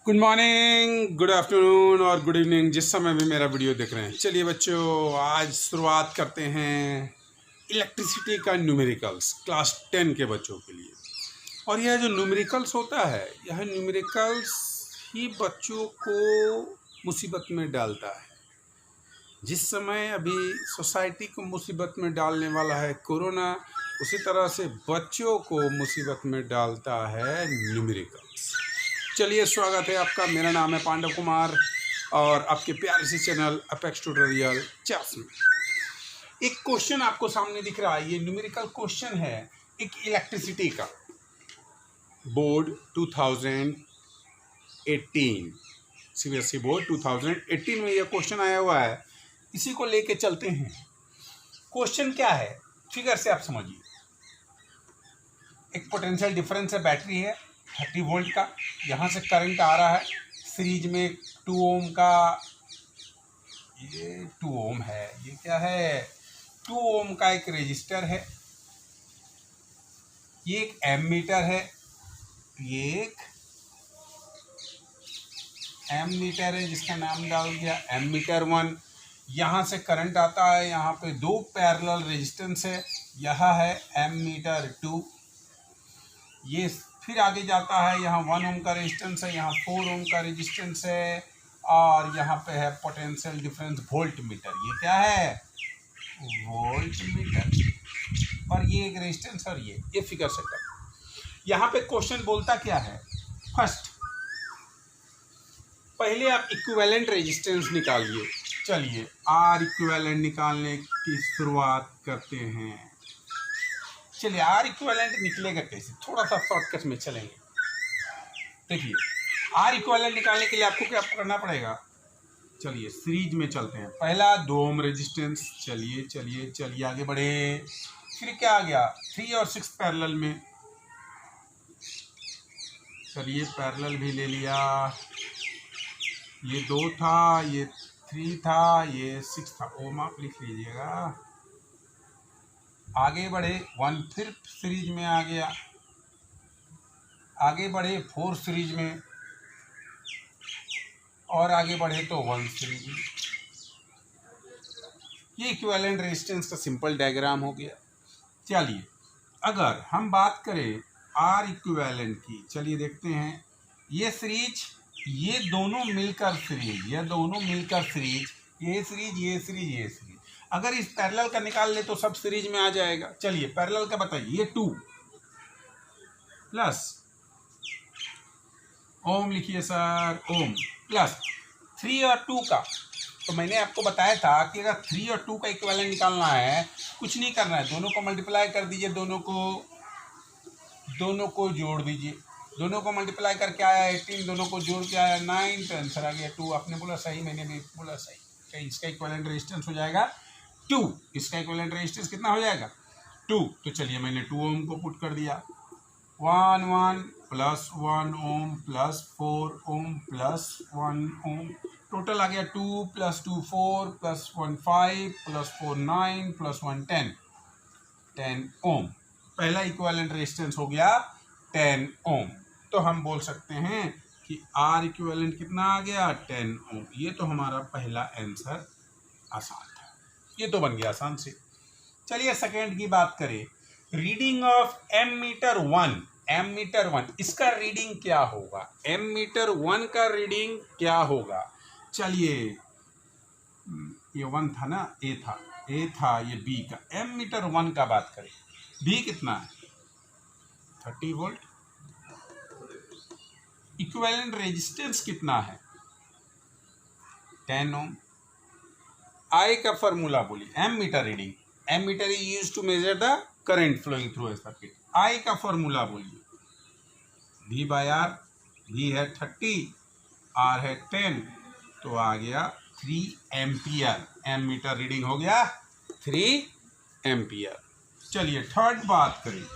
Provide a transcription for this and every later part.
Good morning, good afternoon और good evening, जिस समय भी मेरा वीडियो देख रहे हैं। चलिए बच्चों, आज शुरुआत करते हैं इलेक्ट्रिसिटी का न्यूमेरिकल्स क्लास 10 के बच्चों के लिए। और यह जो न्यूमेरिकल्स होता है, यह न्यूमेरिकल्स ही बच्चों को मुसीबत में डालता है। जिस समय अभी सोसाइटी को मुसीबत में डालने वाला है कोरोना, उसी तरह से बच्चों को मुसीबत में डालता है न्यूमेरिकल्स। चलिए, स्वागत है आपका। मेरा नाम है पांडव कुमार और आपके प्यारे से चैनल अपेक्स ट्यूटोरियल चैप्स में एक क्वेश्चन आपको सामने दिख रहा है। ये न्यूमेरिकल क्वेश्चन है एक इलेक्ट्रिसिटी का, बोर्ड 2018, सीबीएसई बोर्ड 2018 में यह क्वेश्चन आया हुआ है। इसी को लेके चलते हैं। क्वेश्चन क्या है, फिगर से आप समझिए। एक पोटेंशियल डिफरेंस है, बैटरी है 30 वोल्ट का, यहाँ से करंट आ रहा है सीरीज में 2 ओम का। ये 2 ओम है, ये क्या है, 2 ओम का एक रेजिस्टर है। ये एक एमीटर है, ये एक एमीटर है जिसका नाम डाल दिया एमीटर 1। यहाँ से करंट आता है, यहाँ पे 2 पैरेलल रेजिस्टेंस है, यह है एमीटर 2। ये फिर आगे जाता है, यहाँ 1 ओम का रेजिस्टेंस है, यहाँ 4 ओम का रेजिस्टेंस है, और यहाँ पे है पोटेंशियल डिफरेंस वोल्ट मीटर। ये क्या है, वोल्ट मीटर। और ये एक रेजिस्टेंस और ये फिगर सेटअप। यहाँ पे क्वेश्चन बोलता क्या है, फर्स्ट पहले आप इक्विवेलेंट रेजिस्टेंस निकालिए। चलिए, आर इक्विवेलेंट निकालने की शुरुआत करते हैं। चलिए, आर इक्विवेलेंट निकलेगा कैसे, थोड़ा सा शॉर्टकट में चलेंगे। देखिए, आर इक्विवेलेंट निकालने के लिए आपको क्या करना पड़ेगा। चलिए सीरीज में चलते हैं। पहला 2 ओम रेजिस्टेंस, चलिए चलिए चलिए आगे बढ़े। फिर क्या आ गया, 3 और 6 पैरेलल में। चलिए पैरेलल भी ले लिया। ये 2 था, ये 3 था, ये 6 था। ओम आप लिख लीजिएगा। आगे बढ़े 1 फिर सीरीज में आ गया। आगे बढ़े 4 सीरीज में, और आगे बढ़े तो 1 सीरीज में। ये इक्विवेलेंट रेजिस्टेंस का सिंपल डायग्राम हो गया। चलिए, अगर हम बात करें आर इक्विवेलेंट की, चलिए देखते हैं। ये सीरीज, ये दोनों मिलकर सीरीज, ये दोनों मिलकर सीरीज, ये सीरीज, ये सीरीज, ये सीरीज। अगर इस पैरेलल का निकाल ले तो सब सीरीज में आ जाएगा। चलिए पैरेलल का बताइए। ये 2 प्लस ओम लिखिए सर, ओम प्लस 3 और 2 का। तो मैंने आपको बताया था कि अगर 3 और 2 का इक्विवेलेंट निकालना है, कुछ नहीं करना है, दोनों को मल्टीप्लाई कर दीजिए, दोनों को जोड़ दीजिए। दोनों को मल्टीप्लाई करके आया 18, दोनों को जोड़ के आया 9, तो आंसर आ गया 2। आपने बोला सही, मैंने भी बोला सही। तो इसका इक्विवेलेंट रेजिस्टेंस हो जाएगा 2। इसका इक्विवेलेंट रेजिस्टेंस कितना हो जाएगा, 2। तो चलिए मैंने 2 ओम को पुट कर दिया। 1 1 plus 1 ohm plus 4 ohm plus 1 ओम, टोटल आ गया 2 प्लस 2 4 प्लस 1 5 प्लस 4 9 प्लस 1 10 ओम। पहला इक्विवेलेंट रेजिस्टेंस हो गया 10 ओम। तो हम बोल सकते हैं कि आर इक्विवेलेंट कितना आ गया, 10 ओम। ये तो हमारा पहला आंसर आसान था, ये तो बन गया आसान से। चलिए सेकेंड की बात करें। रीडिंग ऑफ एमीटर 1, एमीटर 1, इसका रीडिंग क्या होगा, एमीटर 1 का रीडिंग क्या होगा। चलिए, ये 1 था ना, ए था, ये बी का। एमीटर 1 का बात करें, बी कितना है, 30 वोल्ट। इक्विवेलेंट रेजिस्टेंस कितना है, 10 ओम। आई का फॉर्मूला बोलिए, ammeter reading, ammeter is used to measure the current flowing through a circuit. I का फॉर्मूला बोलिए, V बाय आर। V है 30, R है 10, तो आ गया 3 एम्पियर। एमीटर रीडिंग हो गया 3 एम्पियर। चलिए थर्ड बात करें।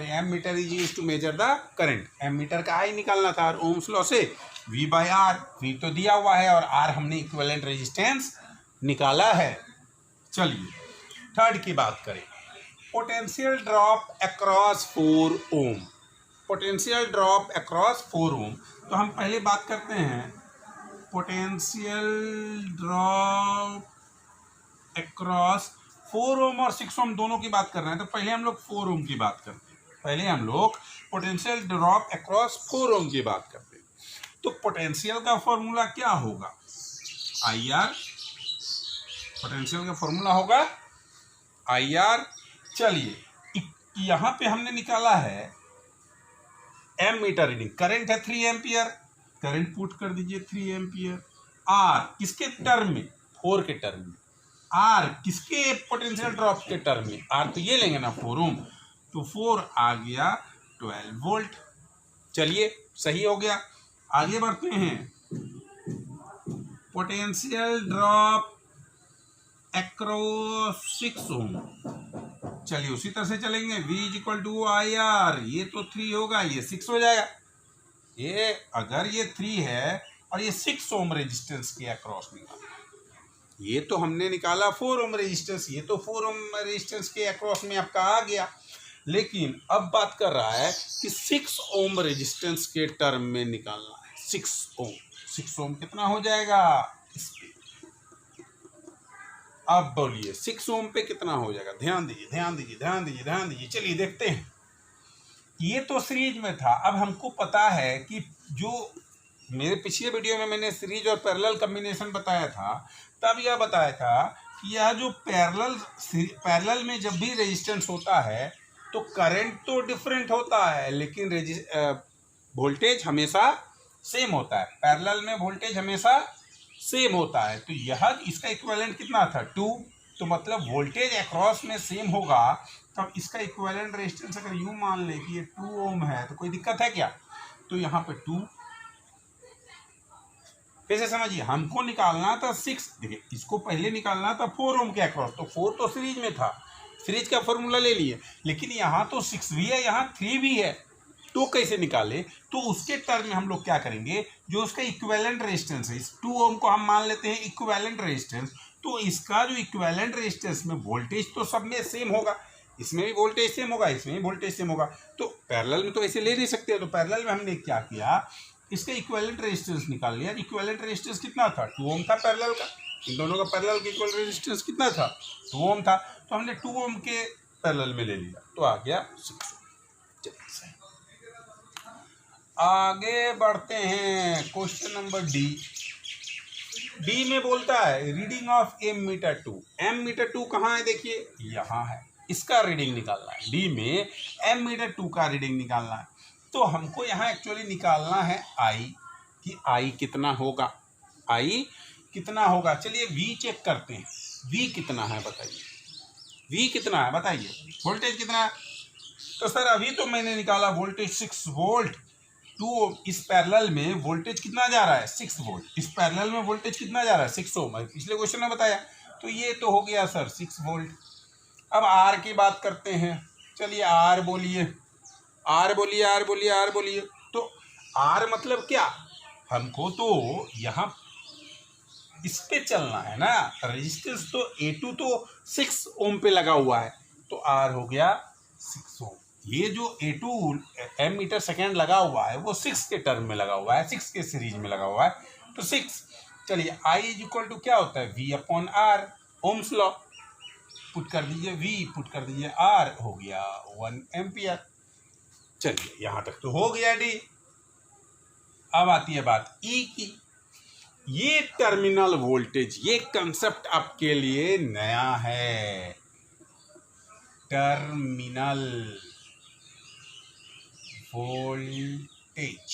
Ammeter is used to measure the current. Ammeter का आई निकालना था ओम्स लॉ से। V बाय आर, V तो दिया हुआ है और R हमने इक्विवेलेंट रेजिस्टेंस निकाला है। चलिए थर्ड की बात करें। पोटेंशियल ड्रॉप अक्रॉस 4 ओम, पोटेंशियल ड्रॉप अक्रॉस 4 ओम। तो हम पहले बात करते हैं पोटेंशियल ड्रॉप अक्रॉस 4 ओम और 6 ओम दोनों की बात कर रहे हैं। तो पहले हम लोग 4 ओम की बात करते हैं। पहले हम लोग पोटेंशियल ड्रॉप अक्रॉस 4 ओम की बात करते हैं। तो पोटेंशियल का फॉर्मूला क्या होगा? IR, पोटेंशियल का फॉर्मूला होगा IR। चलिए यहां पे हमने निकाला है एम मीटर रीडिंग, करंट है 3 एम्पियर, करंट पुट कर दीजिए 3 एम्पियर। R किसके टर्म में? 4 के टर्म में। R किसके पोटेंशियल ड्रॉप के टर्म में? R तो ये लेंगे ना 4 ओम, तो 4 आ गया 12 वोल्ट। चलिए सही हो गया। आगे बढ़ते हैं, पोटेंशियल ड्रॉप अक्रॉस 6 ओम। चलिए उसी तरह से चलेंगे, V = IR। ये तो 3 होगा, ये 6 हो जाएगा। ये अगर ये 3 है और ये 6 ओम रेजिस्टेंस के अक्रॉस निकाला, ये तो हमने निकाला 4 ओम रेजिस्टेंस, ये तो 4 ओम रेजिस्टेंस के अक्रॉस में आपका आ गया। लेकिन अब बात कर रहा है कि 6 ओम रेजिस्टेंस के टर्म में निकालना है। 6 ओम, 6 ओम कितना हो जाएगा इस पे? अब बोलिए 6 ओम पे कितना हो जाएगा? ध्यान दीजिए, ध्यान दीजिए, ध्यान दीजिए, ध्यान दीजिए। चलिए देखते हैं। ये तो सीरीज में था। अब हमको पता है कि जो मेरे पिछले वीडियो में मैंने सीरीज और पैरेलल कॉम्बिनेशन बताया था, तब यह बताया था कि यह जो पैरेलल में जब भी रेजिस्टेंस होता है तो करंट तो डिफरेंट होता है, लेकिन वोल्टेज हमेशा सेम होता है। पैरेलल में वोल्टेज हमेशा सेम होता है। तो यह इसका इक्विवेलेंट कितना था? 2। तो मतलब वोल्टेज अक्रॉस में सेम होगा, तब इसका इक्विवेलेंट रेजिस्टेंस अगर यूं मान ले कि ये 2 ओम है तो कोई दिक्कत है क्या? तो यहाँ पे 2। कैसे समझिए, हमको निकालना था 6। देखिए इसको पहले निकालना था 4 ओम के अक्रॉस, तो 4 तो सीरीज में था, सीरीज का फॉर्मूला ले लिए। लेकिन यहाँ तो 6 भी है, यहाँ 3 भी है, तो कैसे निकाले? तो उसके टर्म में हम लोग क्या करेंगे, जो उसका इक्विवेलेंट रेजिस्टेंस है, इस 2 ओम को हम मान लेते हैं इक्विवेलेंट रेजिस्टेंस। तो इसका जो इक्विवेलेंट रेजिस्टेंस में वोल्टेज तो सब में सेम होगा, इसमें भी वोल्टेज सेम होगा, इसमें भी वोल्टेज सेम होगा। तो पैरेलल में तो ऐसे ले नहीं सकते। तो पैरेलल में हमने क्या किया, इसका इक्विवेलेंट रेजिस्टेंस निकाल लिया। इक्विवेलेंट रेजिस्टेंस कितना था? 2 ओम था पैरेलल का। इन दोनों का पैरेलल का इक्वल रेजिस्टेंस कितना था? 2 ओम था। तो हमने 2 ओम के पैरेलल में ले लिया, तो आ गया 6 ओम। चलिए आगे बढ़ते हैं। क्वेश्चन नंबर डी में बोलता है reading of ammeter 2। Ammeter 2 कहाँ है? देखिए यहाँ है, इसका रीडिंग निकालना है। डी में एम मीटर 2 का रीडिंग निकालना है। तो हमको यहाँ एक्चुअली निकालना है आई, कि आई कितना होगा, आई कितना होगा। चलिए वी चेक करते हैं, वी कितना है बताइए, वी कितना है बताइए, वोल्टेज कितना है? तो सर अभी तो मैंने निकाला वोल्टेज 6 वोल्ट। 2 इस पैरेलल में वोल्टेज कितना जा रहा है? 6 वोल्ट। इस पैरेलल में वोल्टेज कितना जा रहा है? 6 ओम। पिछले क्वेश्चन में बताया। तो ये तो हो गया सर 6 वोल्ट। अब आर की बात करते हैं। चलिए आर बोलिए, आर बोलिए, आर बोलिए, आर बोलिए। तो आर मतलब क्या? हमको तो यहाँ इस पे चलना है ना, रेजिस्टेंस तो A2 तो 6 ओम पे लगा हुआ है, तो आर हो गया 6 ओम। ये जो A2 एम मीटर सेकेंड लगा हुआ है वो 6 के टर्म में लगा हुआ है, 6 के सीरीज में लगा हुआ है, तो 6। चलिए I = क्या होता है? V/R, Ohm's law. पुट कर दीजिए V, पुट कर दीजिए R, हो गया 1 एम्पियर। चलिए यहाँ तक तो हो गया डी। अब आती है बात E की। ये टर्मिनल वोल्टेज, ये कंसेप्ट आपके लिए नया है। टर्मिनल वोल्टेज,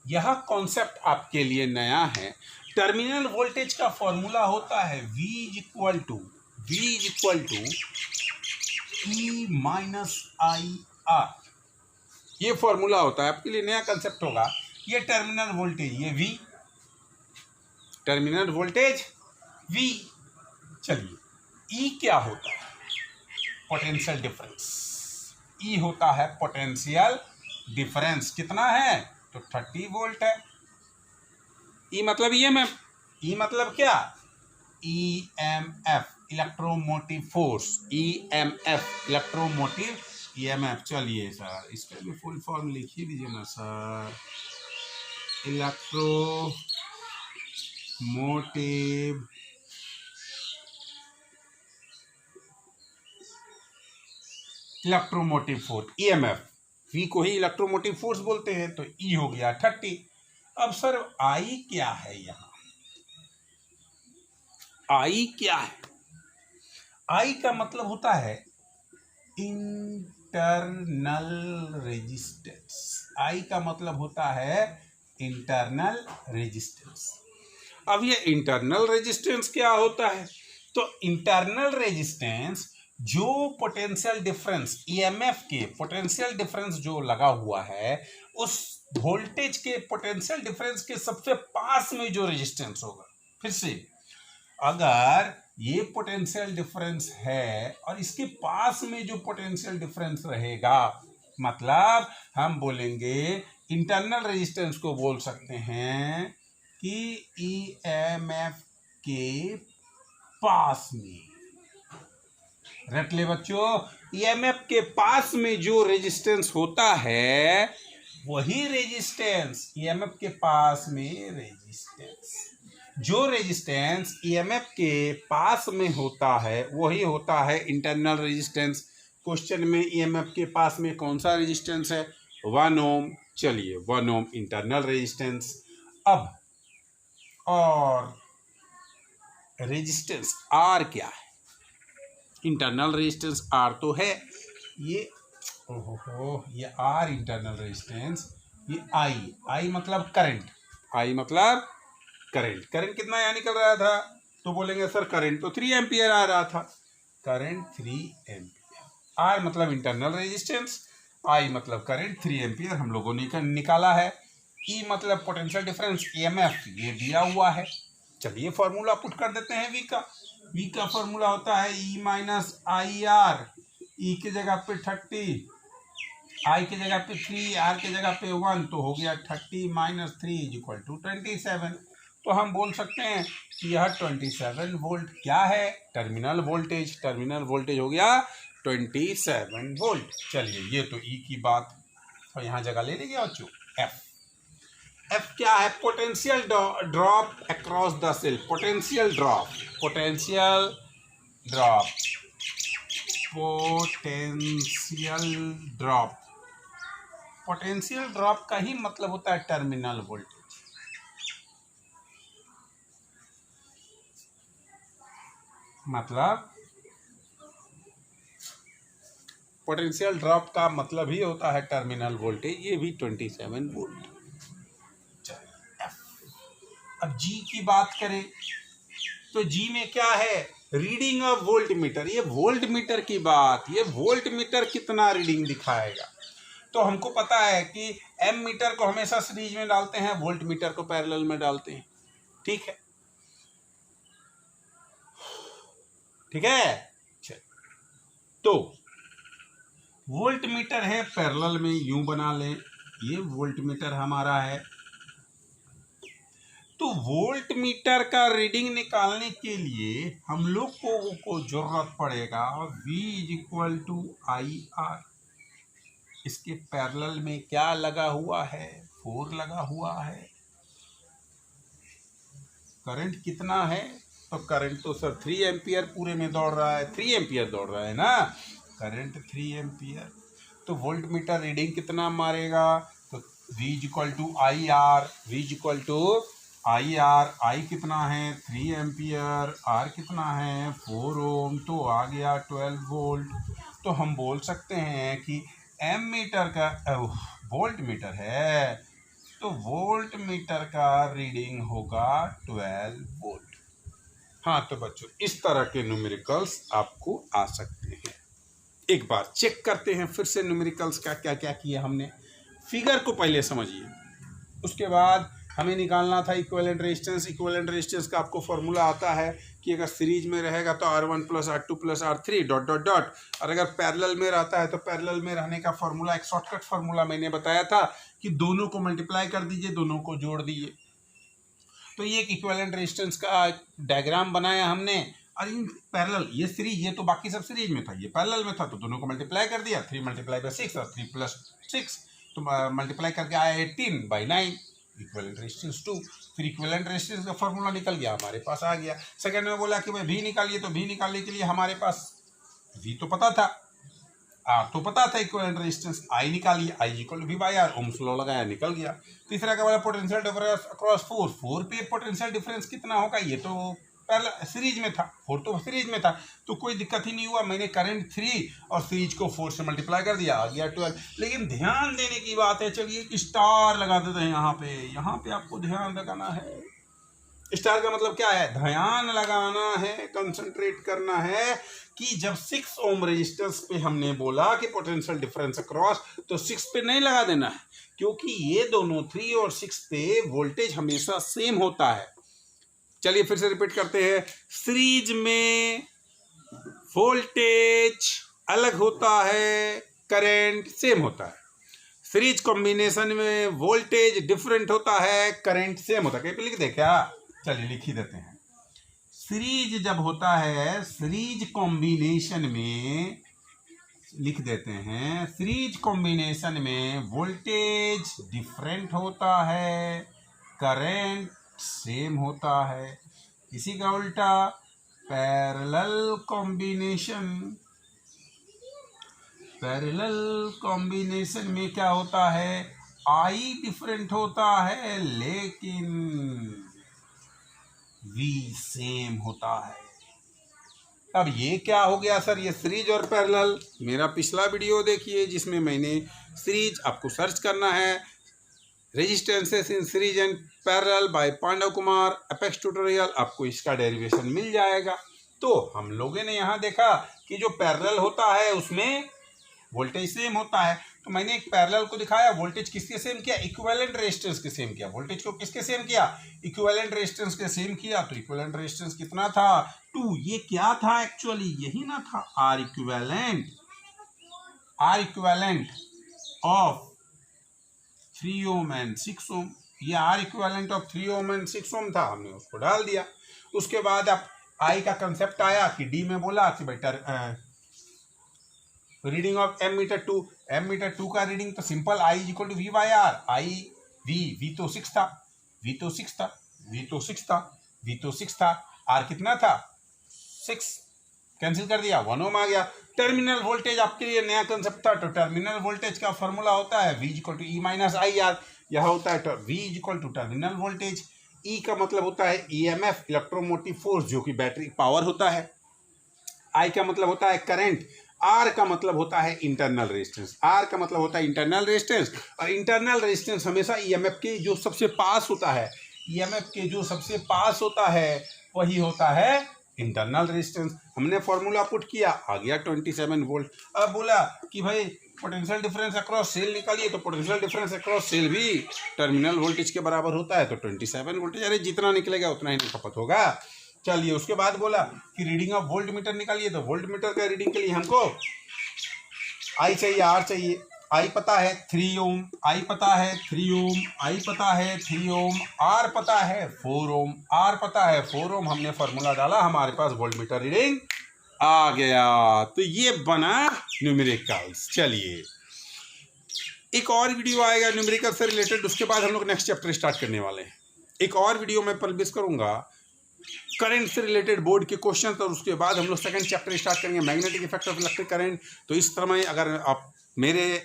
यह कॉन्सेप्ट आपके लिए नया है। टर्मिनल वोल्टेज का फॉर्मूला होता है V = E-IR। ये फॉर्मूला होता है, आपके लिए नया कंसेप्ट होगा। ये टर्मिनल वोल्टेज, ये V, टर्मिनल वोल्टेज V। चलिए E क्या होता है? Potential difference. E होता है पोटेंशियल डिफरेंस। कितना है? तो 30 वोल्ट है। E मतलब EMF। E मतलब क्या? EMF, electromotive force. EMF, electromotive EMF। चलिए सर इस पर भी फुल फॉर्म लिखिए दीजिए ना सर। इलेक्ट्रोमोटिव फोर्स ईएमएफ, वी को ही इलेक्ट्रोमोटिव फोर्स बोलते हैं, तो ई हो गया 30। अब सर आई क्या है, यहाँ आई क्या है? आई का मतलब होता है इंटरनल रेजिस्टेंस। आई का मतलब होता है इंटरनल रेजिस्टेंस। अब ये इंटरनल रेजिस्टेंस क्या होता है? तो इंटरनल रेजिस्टेंस जो पोटेंशियल डिफरेंस ईएमएफ के पोटेंशियल डिफरेंस जो लगा हुआ है, उस वोल्टेज के पोटेंशियल डिफरेंस के सबसे पास में जो रेजिस्टेंस होगा। फिर से, अगर ये पोटेंशियल डिफरेंस है और इसके पास में जो पोटेंशियल डिफरेंस रहेगा, मतलब हम बोलेंगे इंटरनल रेजिस्टेंस को बोल सकते हैं कि ईएमएफ के पास में, रट ले बच्चों, ईएमएफ के पास में जो रेजिस्टेंस होता है वही रेजिस्टेंस, ईएमएफ के पास में रेजिस्टेंस, जो रेजिस्टेंस ईएमएफ के पास में होता है वही होता है इंटरनल रेजिस्टेंस। क्वेश्चन में ईएमएफ के पास में कौन सा रेजिस्टेंस है? 1 ओम। चलिए 1 ओम इंटरनल रेजिस्टेंस। अब और रेजिस्टेंस आर क्या है? इंटरनल रेजिस्टेंस आर तो है, ये ओहो ये आर इंटरनल रेजिस्टेंस, ये आई मतलब करंट, आई मतलब करंट। करंट कितना यहाँ निकल रहा था? तो बोलेंगे सर करंट तो 3 एम्पियर आ रहा था, करंट 3 एम्पियर। आर मतलब इंटरनल रेजिस्टेंस, आई मतलब करंट 3 एम्पियर हम लोगों ने निकाला है। ई मतलब पोटेंशियल डिफरेंस ईएमएफ, ये दिया हुआ है। चलिए फॉर्मूला पुट कर देते हैं वी का। वी का फॉर्मूला होता है ई माइनस आई आर। ई की जगह पे 30, आई की जगह पे 3, आर की जगह पे 1, तो हो गया 30 माइनस 3 इज इक्वल टू 27। तो हम बोल सकते हैं कि यह 27 वोल्ट क्या है? Terminal voltage. टर्मिनल वोल्टेज हो गया 27 वोल्ट। चलिए ये तो ई की बात, और यहाँ जगह ले लेंगे बच्चों एफ। एफ क्या है? Potential drop across the cell. Potential drop, potential drop, potential drop. Potential drop का ही मतलब होता है टर्मिनल वोल्टेज। मतलब पोटेंशियल ड्रॉप का मतलब ही होता है टर्मिनल वोल्टेज। ये भी 27 वोल्ट। अब जी की बात करें तो जी में क्या है? Reading of volt meter. ये वोल्ट मीटर की बात, ये वोल्ट मीटर कितना रीडिंग दिखाएगा? तो हमको पता है कि एम मीटर को हमेशा सीरीज में डालते हैं, वोल्ट मीटर को पैरेलल में डालते हैं। ठीक है, ठीक है। तो वोल्ट मीटर है पैरेलल में, यूं बना लें, ये वोल्ट मीटर हमारा है। तो वोल्ट मीटर का रीडिंग निकालने के लिए हम लोग को जरूरत पड़ेगा V is equal to I R. इसके पैरेलल में क्या लगा हुआ है? 4 लगा हुआ है। करंट कितना है? तो करंट तो सर 3 एम्पियर पूरे में दौड़ रहा है, 3 एम्पियर दौड़ रहा है ना, करंट 3 एम्पियर। तो वोल्ट मीटर रीडिंग कितना मारेगा? तो V is equal to I R, V is equal to I R. I कितना है? 3 एम्पियर। आर कितना है? 4 ओम। तो आ गया 12 वोल्ट। तो हम बोल सकते हैं कि एम मीटर का वोल्ट मीटर है, तो वोल्ट मीटर का रीडिंग होगा 12 वोल्ट। हाँ तो बच्चों इस तरह के न्यूमेरिकल्स आपको आ सकते हैं। एक बार चेक करते हैं फिर से न्यूमेरिकल्स का क्या क्या किया हमने। फिगर को पहले समझिए, उसके बाद हमें निकालना था इक्विवेलेंट रेजिस्टेंस। इक्विवेलेंट रेजिस्टेंस का आपको फॉर्मूला आता है कि अगर सीरीज में रहेगा तो R1 plus R2 plus R3 dot dot dot, और अगर पैरेलल में रहता है तो पैरेलल में रहने का फॉर्मूला, एक शॉर्टकट फॉर्मूला मैंने बताया था कि दोनों को मल्टीप्लाई कर दीजिए, दोनों को जोड़ दीजिए। तो ये एक इक्विवेलेंट रेजिस्टेंस का डायग्राम बनाया हमने। और इन पैरेलल, ये सीरीज, ये तो बाकी सब सीरीज में था, ये पैरेलल में था, तो दोनों को मल्टीप्लाई कर दिया। 3 × 6 और 3 + 6, तो मल्टीप्लाई करके आया 18/9। Equivalent resistance 2। फिर इक्विवेलेंट रेजिस्टेंस का फॉर्मूला निकल गया, हमारे पास आ गया। सेकंड में बोला कि भाई V निकालिए, तो V निकालने के लिए हमारे पास V तो पता था, R तो पता था, इक्विवेलेंट रेजिस्टेंस I निकालिए, I equal V by R, Ohm's law लगाया, निकल गया। तीसरा का बोला पोटेंशियल डिफरेंस अक्रॉस 4 पे पोटेंशियल डिफरेंस कितना होगा, ये तो पहला सीरीज में था, 4 तो सीरीज में था, तो कोई दिक्कत ही नहीं हुआ। मैंने करंट 3 और सीरीज को 4 से मल्टीप्लाई कर दिया, आ गया 12। लेकिन ध्यान देने की बात है, चलिए स्टार लगा देते हैं यहाँ पे आपको ध्यान लगाना है। स्टार का मतलब क्या है, ध्यान लगाना है, कंसंट्रेट करना है कि जब 6 ओम रेजिस्टेंस पे हमने बोला कि पोटेंशियल डिफरेंस अक्रॉस, तो 6 पे नहीं लगा देना है, क्योंकि ये दोनों 3 और 6 पे वोल्टेज हमेशा सेम होता है। चलिए फिर से रिपीट करते हैं, सीरीज में वोल्टेज अलग होता है, करंट सेम होता है। सीरीज कॉम्बिनेशन में वोल्टेज डिफरेंट होता है, करंट सेम होता है। कहीं पे लिख दे क्या, चलिए लिख ही देते हैं। सीरीज जब होता है, सीरीज कॉम्बिनेशन में लिख देते हैं, सीरीज कॉम्बिनेशन में वोल्टेज डिफरेंट होता है, करंट सेम होता है। इसी का उल्टा पैरेलल कॉम्बिनेशन में क्या होता है, I डिफरेंट होता है लेकिन V सेम होता है। अब ये क्या हो गया सर, ये सीरीज और पैरेलल, मेरा पिछला वीडियो देखिए जिसमें मैंने सीरीज, आपको सर्च करना है resistances in series and parallel by Pandav Kumar apex tutorial, आपको इसका डेरिवेशन मिल जाएगा। तो हम लोगों ने यहाँ देखा कि जो पैरेलल होता है उसमें वोल्टेज सेम होता है, तो मैंने एक पैरेलल को दिखाया, वोल्टेज किसके सेम किया, इक्विवेलेंट रेजिस्टेंस के सेम किया। वोल्टेज को किसके सेम किया, इक्विवेलेंट रेजिस्टेंस के सेम किया। तो इक्विवेलेंट रेजिस्टेंस कितना था, 2। ये क्या था एक्चुअली, यही ना था, are equivalent of 3 ohm and 6 ohm. ये are equivalent of 3 ohm and 6 ohm था, हमने उसको डाल दिया। उसके बाद अब आई का कंसेप्ट आया कि डी में बोला कि बेटा रीडिंग ऑफ एम मीटर 2 का रीडिंग, तो simple I is equal to V by R. I V तो 6 था, आर कितना था 6, कैंसिल कर दिया, 1 ओम आ गया। टर्मिनल वोल्टेज आपके लिए नया कंसेप्ट था, तो टर्मिनल वोल्टेज का फॉर्मूला होता है V equal to E minus I R. यह होता है V equal to terminal voltage, E का मतलब होता है EMF इलेक्ट्रोमोटिव फोर्स, जो कि बैटरी पावर होता है। I का मतलब होता है करंट, R का मतलब होता है इंटरनल रेजिस्टेंस, R का मतलब होता है इंटरनल रेजिस्टेंस। और इंटरनल रेजिस्टेंस हमेशा EMF के जो सबसे पास होता है, EMF के जो सबसे पास होता है वही होता है इंटरनल रेजिस्टेंस। हमने फॉर्मूला पुट किया, आ गया 27 वोल्ट। अब बोला कि भाई पोटेंशियल डिफरेंस अक्रॉस सेल निकालिए, तो पोटेंशियल डिफरेंस अक्रॉस सेल भी टर्मिनल वोल्टेज के बराबर होता है, तो 27 वोल्टेज। अरे जितना निकलेगा उतना ही खपत होगा। चलिए उसके बाद बोला कि रीडिंग ऑफ वोल्ट मीटर निकालिए, तो वोल्ट मीटर का रीडिंग के लिए हमको I चाहिए, R चाहिए। I पता है 3 ओम, I पता है 3 ओम, I पता है 3 ओम, R पता है 4 ओम, R पता है 4 ओम। हमने फॉर्मूला डाला, हमारे पास वोल्ट मीटर रीडिंग आ गया। तो ये बना न्यूमेरिकल्स। चलिए एक और वीडियो आएगा न्यूमेरिकल से रिलेटेड, उसके बाद हम लोग नेक्स्ट चैप्टर स्टार्ट करने वाले हैं। एक और वीडियो मैं पब्लिश करूंगा करंट से रिलेटेड बोर्ड के क्वेश्चन, और उसके बाद हम लोग सेकंड चैप्टर स्टार्ट करेंगे magnetic effect of electric current. तो इस तरह में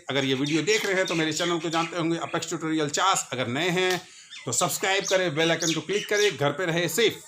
अगर ये वीडियो देख रहे हैं तो मेरे चैनल को जानते होंगे, अपेक्स ट्यूटोरियल 4। अगर नए हैं तो सब्सक्राइब करें, बेल आइकन को क्लिक करें, घर पे रहे सेफ।